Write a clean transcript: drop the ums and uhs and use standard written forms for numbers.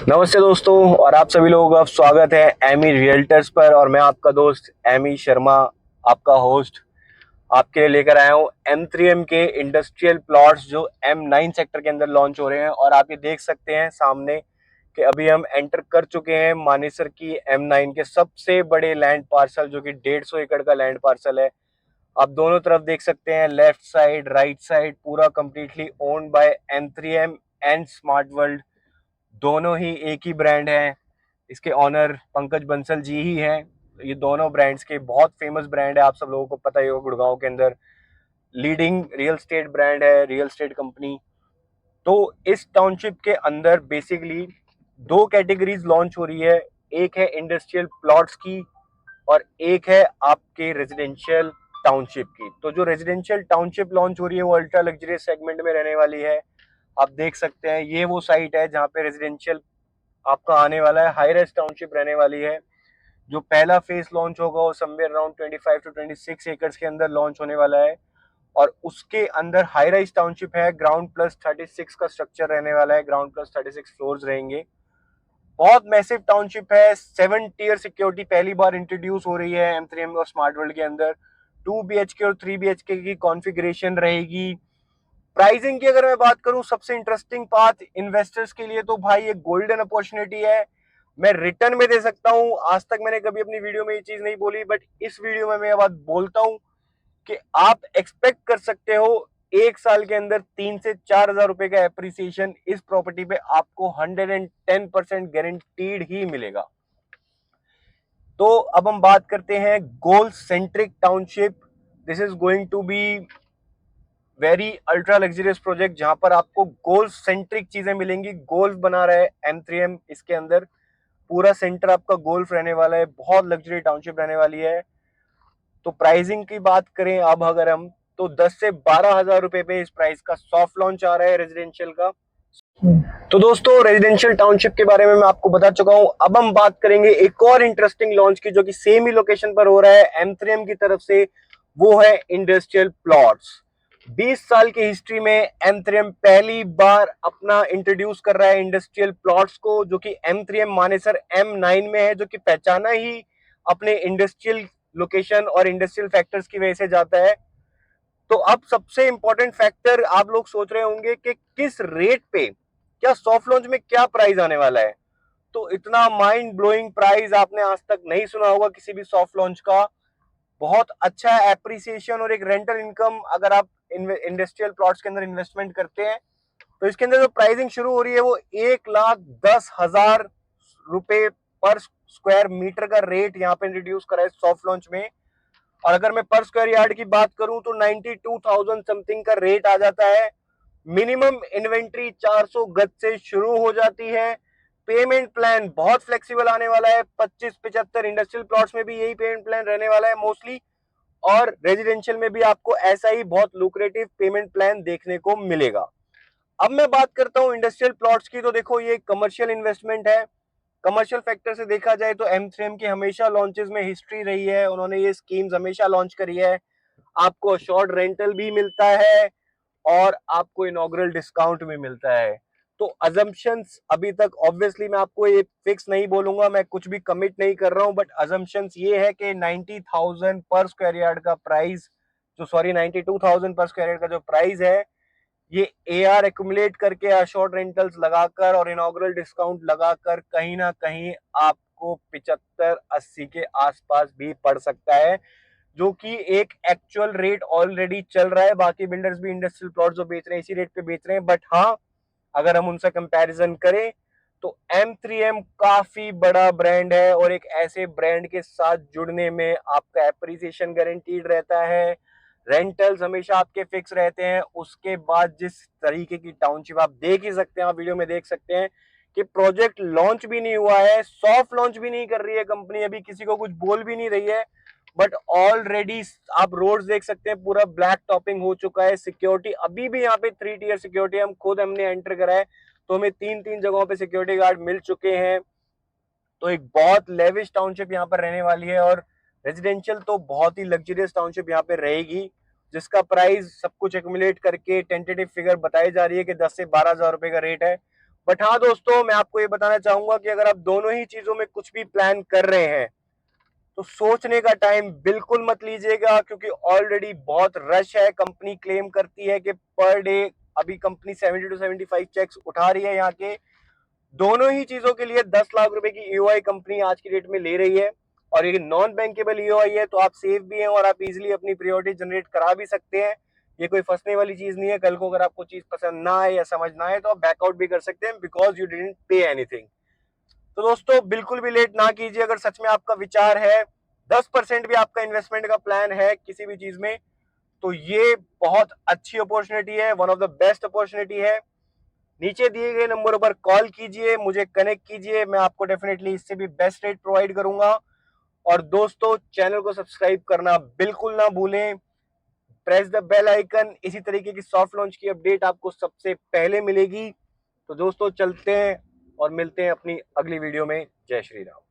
नमस्ते दोस्तों, और आप सभी लोगों का स्वागत है एमी रियल्टर्स पर। और मैं आपका दोस्त एमी शर्मा, आपका होस्ट, आपके लिए लेकर आया हूँ M3M के इंडस्ट्रियल प्लॉट्स जो M9 सेक्टर के अंदर लॉन्च हो रहे हैं। और आप ये देख सकते हैं सामने कि अभी हम एंटर कर चुके हैं मानेसर की M9 के सबसे बड़े लैंड पार्सल, जो कि 150 एकड़ का लैंड पार्सल है। आप दोनों तरफ देख सकते हैं, लेफ्ट साइड राइट साइड पूरा completely owned by M3M and smart world. दोनों ही एक ही ब्रांड है। इसके ऑनर पंकज बंसल जी ही हैं। ये दोनों ब्रांड्स के बहुत फेमस ब्रांड है, आप सब लोगों को पता ही होगा। गुड़गांव के अंदर लीडिंग रियल स्टेट ब्रांड है, रियल स्टेट कंपनी। तो इस टाउनशिप के अंदर बेसिकली दो कैटेगरीज लॉन्च हो रही है। एक है इंडस्ट्रियल प्लॉट्स की और एक है आपके रेजिडेंशियल टाउनशिप की। तो जो रेजिडेंशियल टाउनशिप लॉन्च हो रही है वो अल्ट्रा लग्जरियस सेगमेंट में रहने वाली है। आप देख सकते हैं ये वो साइट है जहाँ पे रेजिडेंशियल आपका आने वाला है। हाई रेस्ट टाउनशिप रहने वाली है। जो पहला फेज लॉन्च होगा वो समवेयर अराउंड 25 टू 26 एकर्स के अंदर लॉन्च होने वाला है। और उसके अंदर हाई राइज टाउनशिप है। ग्राउंड प्लस 36 का स्ट्रक्चर रहने वाला है। ग्राउंड प्लस 36 फ्लोर्स रहेंगे। बहुत मैसिव टाउनशिप है। 7 टियर सिक्योरिटी पहली बार इंट्रोड्यूस हो रही है M3M और स्मार्ट वर्ल्ड के अंदर। 2 BHK और 3 BHK की कॉन्फ़िगरेशन रहेगी। प्राइसिंग की अगर मैं बात करूं, सबसे इंटरेस्टिंग पार्ट इन्वेस्टर्स के लिए तो भाई ये गोल्डन अपॉर्चुनिटी है। मैं रिटर्न में दे सकता हूं। आज तक मैंने कभी अपनी वीडियो में ये चीज नहीं बोली, बट इस वीडियो में मैं ये बात बोलता हूं कि आप एक्सपेक्ट कर सकते हो 1 साल के अंदर 3 से 4 हजार रुपए का एप्रिसिएशन इस प्रॉपर्टी पे आपको 110% गारंटीड ही मिलेगा। तो अब हम बात करते हैं goal centric township. This is going to be very ultra luxurious project, जहां पर आपको गोल्फ सेंट्रिक चीजें मिलेंगी। गोल्फ बना रहा है M3M इसके अंदर। पूरा सेंटर आपका गोल्फ रहने वाला है। बहुत लग्जरी टाउनशिप रहने वाली है। तो प्राइसिंग की बात करें अब अगर हम, तो 10 से 12 हजार रुपए पे इस प्राइस का सॉफ्ट लॉन्च आ रहा है रेजिडेंशियल का। तो दोस्तों, रेजिडेंशियल टाउनशिप के बारे में मैं आपको बता चुका हूं। अब हम बात करेंगे एक और इंटरेस्टिंग लॉन्च की, जो कि सेम ही लोकेशन पर हो रहा है M3M की तरफ से। वो है इंडस्ट्रियल प्लॉट्स। 20 साल की हिस्ट्री में M3M पहली बार अपना इंट्रोड्यूस कर रहा है इंडस्ट्रियल प्लॉट्स को, जो कि M3M मानेसर M9 में है, जो कि पहचाना ही अपने इंडस्ट्रियल लोकेशन और इंडस्ट्रियल फैक्टर्स की वजह से जाता है। तो अब सबसे इंपॉर्टेंट फैक्टर, आप लोग सोच रहे होंगे कि किस रेट पे, क्या सॉफ्ट लॉन्च में क्या प्राइस आने वाला है। तो इतना माइंड ब्लोइंग प्राइस आपने आज तक नहीं सुना होगा किसी भी सॉफ्ट लॉन्च का। बहुत अच्छा एप्रिसिएशन और एक रेंटल इनकम अगर आप इंडस्ट्रियल प्लॉट्स के अंदर इन्वेस्टमेंट करते हैं। तो इसके अंदर जो प्राइसिंग शुरू हो रही है वो 1,10,000 रुपए पर स्क्वायर मीटर का रेट यहाँ पे इंट्रोड्यूस करा है सॉफ्ट लॉन्च में। और अगर मैं पर स्क्वायर यार्ड की बात करूं तो 92,000 समथिंग का रेट आ जाता है। मिनिमम इन्वेंट्री 400 गज से शुरू हो जाती है। पेमेंट प्लान बहुत फ्लेक्सिबल आने वाला है। 25-75 इंडस्ट्रियल प्लॉट्स में भी यही पेमेंट प्लान रहने वाला है मोस्टली। और रेजिडेंशियल में भी आपको ऐसा ही बहुत लुक्रेटिव पेमेंट प्लान देखने को मिलेगा। अब मैं बात करता हूं इंडस्ट्रियल प्लॉट्स की। तो देखो, ये कमर्शियल इन्वेस्टमेंट है। कमर्शियल फैक्टर से देखा जाए तो M3M की हमेशा लॉन्चेस में हिस्ट्री रही है। उन्होंने ये स्कीम्स हमेशा लॉन्च करी है। आपको शॉर्ट रेंटल भी मिलता है और आपको इनॉग्रल डिस्काउंट भी मिलता है। तो अजम्पशंस अभी तक, ऑब्वियसली मैं आपको ये फिक्स नहीं बोलूंगा, मैं कुछ भी कमिट नहीं कर रहा हूं, बट अजम्पशंस ये है कि 90,000 पर स्क्वायर यार्ड का प्राइस, जो सॉरी 92,000 पर स्क्वायर यार्ड का जो प्राइस है, ये AR एक्यूमुलेट करके शॉर्ट रेंटल्स लगाकर और इनॉग्रल डिस्काउंट लगाकर कहीं ना कहीं आपको 75-80 के आसपास भी पड़ सकता है, जो कि एक एक्चुअल रेट ऑलरेडी चल रहा है। बाकी बिल्डर्स भी इंडस्ट्रियल प्लॉट जो बेच रहे हैं इसी रेट पे बेच रहे हैं। बट हाँ, अगर हम उनसे कंपैरिजन करें तो M3M काफी बड़ा ब्रांड है और एक ऐसे ब्रांड के साथ जुड़ने में आपका एप्रिसिएशन गारंटीड रहता है। रेंटल्स हमेशा आपके फिक्स रहते हैं। उसके बाद जिस तरीके की टाउनशिप आप देख ही सकते हैं, आप वीडियो में देख सकते हैं कि प्रोजेक्ट लॉन्च भी नहीं हुआ है, सॉफ्ट लॉन्च भी नहीं कर रही है कंपनी, अभी किसी को कुछ बोल भी नहीं रही है, बट ऑलरेडी आप रोड्स देख सकते हैं, पूरा ब्लैक टॉपिंग हो चुका है। सिक्योरिटी अभी भी यहाँ पे 3 टियर सिक्योरिटी, हमने एंटर करा है तो हमें 3-3 जगहों पे सिक्योरिटी गार्ड मिल चुके हैं। तो एक बहुत लेविश टाउनशिप यहाँ पर रहने वाली है। और रेजिडेंशियल तो बहुत ही लग्जरियस टाउनशिप यहाँ पे रहेगी, जिसका प्राइस सब कुछ एक्यूमुलेट करके टेंटेटिव फिगर बताई जा रही है कि 10 से 12 हजार रुपए का रेट है। बट हाँ दोस्तों, मैं आपको ये बताना चाहूंगा कि अगर आप दोनों ही चीजों में कुछ भी प्लान कर रहे हैं तो सोचने का टाइम बिल्कुल मत लीजिएगा, क्योंकि ऑलरेडी बहुत रश है। कंपनी क्लेम करती है कि पर डे अभी कंपनी 70 to 75 चेक्स उठा रही है यहाँ के। दोनों ही चीजों के लिए 10 लाख रुपए की ईओआई कंपनी आज की डेट में ले रही है, और ये नॉन बैंकेबल ईओआई है, तो आप सेफ भी हैं और आप इजीली अपनी प्रायोरिटी जनरेट करा भी सकते हैं। ये कोई फंसने वाली चीज नहीं है। कल को अगर आपको चीज पसंद ना आए या समझ ना आए तो आप बैकआउट भी कर सकते हैं, because you didn't pay anything. तो दोस्तों बिल्कुल भी लेट ना कीजिए। अगर सच में आपका विचार है, 10% भी आपका इन्वेस्टमेंट का प्लान है किसी भी चीज में, तो ये बहुत अच्छी अपॉर्चुनिटी है, one of the best opportunity है। नीचे दिए गए नंबरों पर कॉल कीजिए, मुझे कनेक्ट कीजिए, मैं आपको डेफिनेटली इससे भी बेस्ट रेट प्रोवाइड करूंगा। और दोस्तों चैनल को सब्सक्राइब करना बिल्कुल ना भूलें, प्रेस द बेल आइकन। इसी तरीके की सॉफ्ट लॉन्च की अपडेट आपको सबसे पहले मिलेगी। तो दोस्तों चलते हैं और मिलते हैं अपनी अगली वीडियो में। जय श्री राम।